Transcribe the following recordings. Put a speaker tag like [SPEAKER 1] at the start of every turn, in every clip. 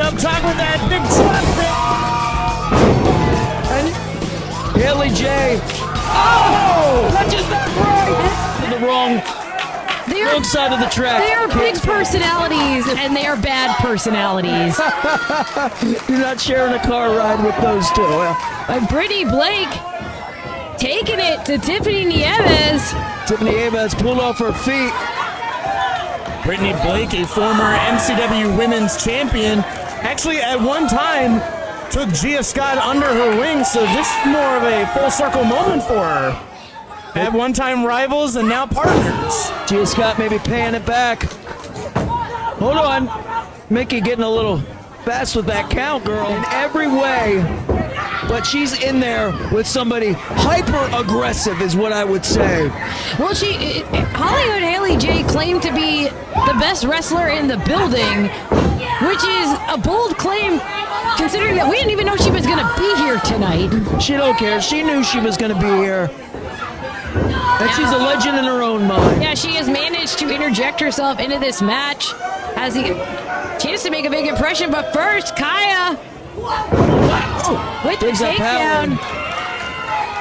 [SPEAKER 1] up top with that big drop kick.
[SPEAKER 2] And Haly J. Oh! That just not right! To the wrong side of the track.
[SPEAKER 3] They are big personalities, and they are bad personalities.
[SPEAKER 2] You're not sharing a car ride with those two.
[SPEAKER 3] And Brittany Blake taking it to Tiffany Nieves.
[SPEAKER 2] Tiffany Nieves pulled off her feet.
[SPEAKER 1] Brittany Blake, a former MCW Women's Champion, actually at one time took Gia Scott under her wing, so this is more of a full circle moment for her. At one time rivals and now partners.
[SPEAKER 2] Gia Scott maybe paying it back. Hold on. Mickie getting a little fast with that count, girl. In every way. But she's in there with somebody hyper-aggressive is what I would say.
[SPEAKER 3] Well, Hollyhood Haly J claimed to be the best wrestler in the building, which is a bold claim considering that we didn't even know she was going to be here tonight.
[SPEAKER 2] She don't care. She knew she was going to be here. And she's a legend in her own mind.
[SPEAKER 3] Yeah, she has managed to interject herself into this match. Has the chance to make a big impression, but first, Kaia with the takedown.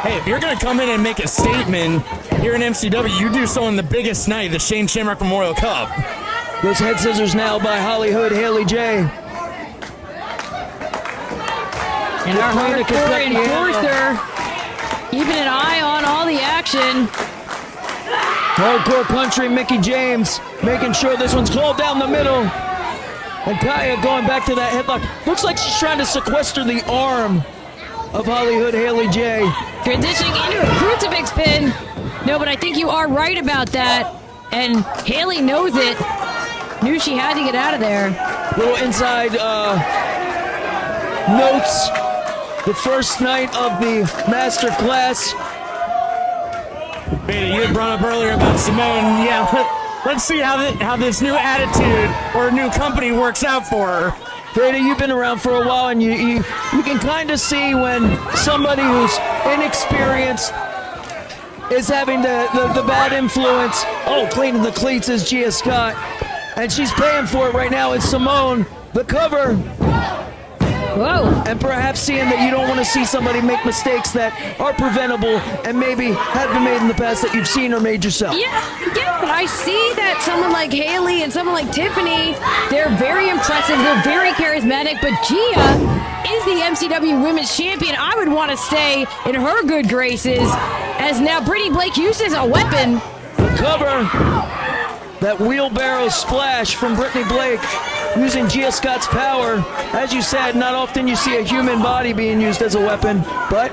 [SPEAKER 1] Hey, if you're going to come in and make a statement here in MCW, you do so on the biggest night, the Shane Shamrock Memorial Cup.
[SPEAKER 2] Those head scissors now by Hollyhood Haly J.
[SPEAKER 3] And our hardcore enforcer keeping an eye on all the action.
[SPEAKER 2] Hardcore country, Mickie James, making sure this one's called down the middle. And Kaia going back to that headlock. Looks like she's trying to sequester the arm of Hollyhood Haly J.
[SPEAKER 3] Transitioning into a crucifix pin. No, but I think you are right about that. And Haly knows it. Knew she had to get out of there.
[SPEAKER 2] Little inside notes. The first night of the master class.
[SPEAKER 1] Beta, you had brought up earlier about Simone. Yeah, let's see how this new attitude or new company works out for her.
[SPEAKER 2] Beta, you've been around for a while, and you can kind of see when somebody who's inexperienced is having the bad influence. Oh, cleaning the cleats is Gia Scott. And she's paying for it right now. It's Simone, the cover.
[SPEAKER 3] Whoa.
[SPEAKER 2] And perhaps seeing that you don't want to see somebody make mistakes that are preventable and maybe have been made in the past that you've seen or made yourself.
[SPEAKER 3] Yeah, but I see that someone like Haly and someone like Tiffany, they're very impressive, they're very charismatic, but Gia is the MCW Women's Champion. I would want to stay in her good graces, as now Brittany Blake uses a weapon.
[SPEAKER 2] The cover, that wheelbarrow splash from Brittany Blake, using Gia Scott's power. As you said, not often you see a human body being used as a weapon, but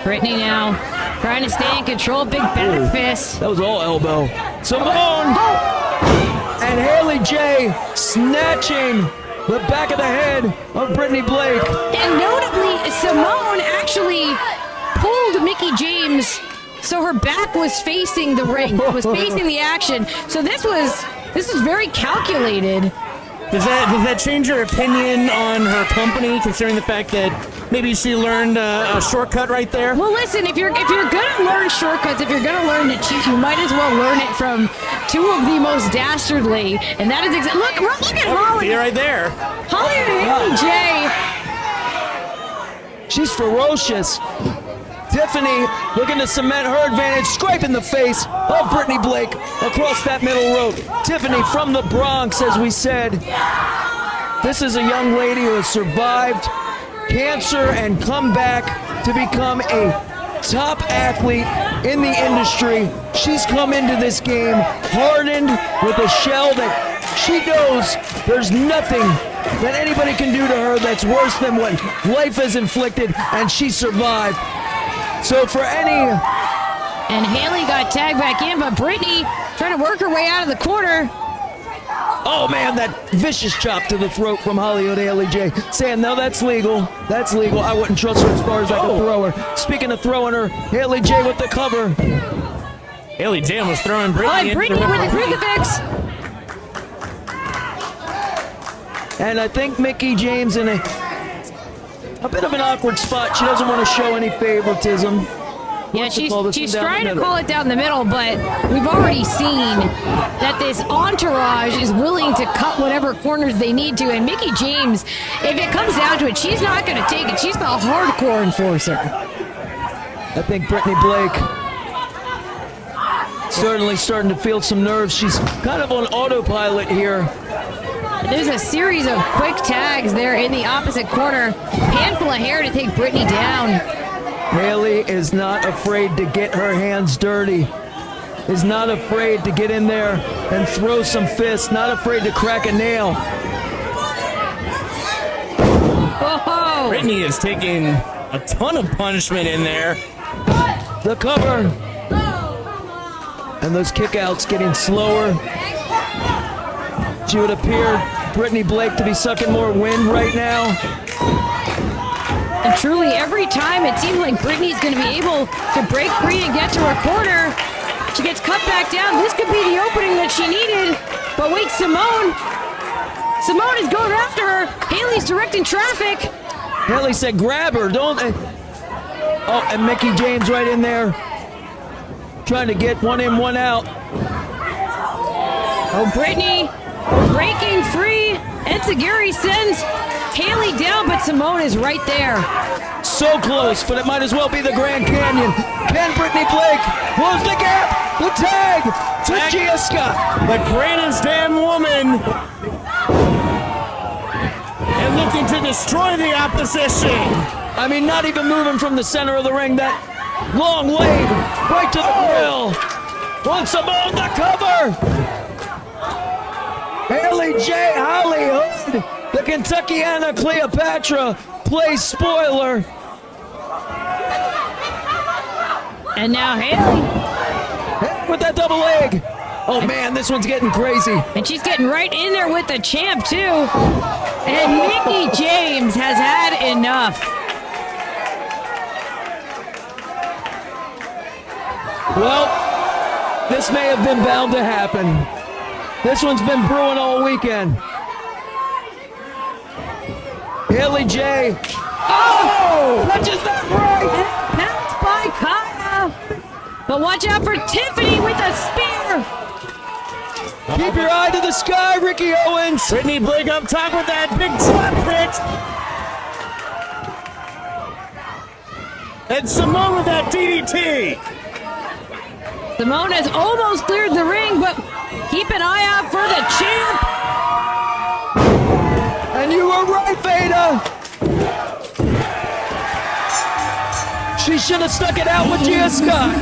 [SPEAKER 3] Brittany now trying to stay in control. Big back fist.
[SPEAKER 2] That was all elbow. Simone and Haly J snatching the back of the head of Brittany Blake.
[SPEAKER 3] And notably, Simone actually pulled Mickie James so her back was facing the ring, was facing the action. So this was very calculated.
[SPEAKER 1] Does that change your opinion on her company, considering the fact that maybe she learned a shortcut right there?
[SPEAKER 3] Well, listen, if you're gonna learn shortcuts, if you're gonna learn to cheat, you might as well learn it from two of the most dastardly, and that is exactly. Look at Holly.
[SPEAKER 1] Right there.
[SPEAKER 3] Haly J.
[SPEAKER 2] She's ferocious. Tiffany looking to cement her advantage, scraping the face of Brittany Blake across that middle rope. Tiffany from the Bronx, as we said. This is a young lady who has survived cancer and come back to become a top athlete in the industry. She's come into this game hardened with a shell that she knows there's nothing that anybody can do to her that's worse than what life has inflicted, and she survived. So for any...
[SPEAKER 3] And Haly got tagged back in, but Brittany trying to work her way out of the corner.
[SPEAKER 2] Oh man, that vicious chop to the throat from Hollyhood Haly J. Saying, no, that's legal. That's legal. I wouldn't trust her as far as I could throw her. Speaking of throwing her, Haly J with the cover.
[SPEAKER 1] Haly J was throwing Brittany.
[SPEAKER 3] Brittany with the crucifix.
[SPEAKER 2] And I think Mickie James in a bit of an awkward spot. She doesn't want to show any favoritism.
[SPEAKER 3] Yeah,
[SPEAKER 2] wants to call this
[SPEAKER 3] she's
[SPEAKER 2] one down
[SPEAKER 3] trying
[SPEAKER 2] the
[SPEAKER 3] to
[SPEAKER 2] middle.
[SPEAKER 3] call it down the middle, but we've already seen that this entourage is willing to cut whatever corners they need to. And Mickie James, if it comes down to it, she's not going to take it. She's the hardcore enforcer.
[SPEAKER 2] I think Brittany Blake certainly starting to feel some nerves. She's kind of on autopilot here.
[SPEAKER 3] There's a series of quick tags there in the opposite corner. Handful of hair to take Brittany down.
[SPEAKER 2] Haly is not afraid to get her hands dirty. Is not afraid to get in there and throw some fists. Not afraid to crack a nail.
[SPEAKER 3] Oh,
[SPEAKER 1] Brittany is taking a ton of punishment in there.
[SPEAKER 2] The cover. And those kickouts getting slower. She would appear, Brittany Blake, to be sucking more wind right now.
[SPEAKER 3] and truly every time it seems like Brittany's going to be able to break free and get to her corner. She gets cut back down. This could be the opening that she needed. But wait, Simone is going after her. Haly's directing traffic.
[SPEAKER 2] Haly said, grab her, don't. Oh, and Mickie James right in there. Trying to get one in, one out.
[SPEAKER 3] Oh, Brittany breaking free. Enziguri sends Haly down, but Simone is right there.
[SPEAKER 2] So close, but it might as well be the Grand Canyon. Can Brittany Blake close the gap? The tag to Gia Scott.
[SPEAKER 1] The greatest damn woman. And looking to destroy the opposition.
[SPEAKER 2] I mean, not even moving from the center of the ring. That long leg right to the grill. Wants Simone the cover. Haly J. Hollyhood, the Kentuckiana Cleopatra, plays spoiler.
[SPEAKER 3] And now Haly.
[SPEAKER 2] With that double leg. Oh man, this one's getting crazy.
[SPEAKER 3] And she's getting right in there with the champ, too. And Mickie James has had enough.
[SPEAKER 2] Well, this may have been bound to happen. This one's been brewing all weekend. Haly J. Oh! Touches that right!
[SPEAKER 3] Pounced by Kaia. But watch out for Tiffany with a spear.
[SPEAKER 2] Keep your eye to the sky, Ricky Owens.
[SPEAKER 1] Brittany Blake up top with that big drop hit. And Simone with that DDT.
[SPEAKER 3] Simone has almost cleared the ring, but keep an eye out for the champ.
[SPEAKER 2] And you were right, Veda. She should have stuck it out with Gia Scott.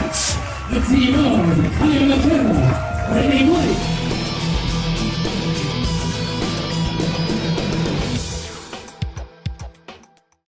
[SPEAKER 4] It's the Kaia McKenna, Brittany Blake.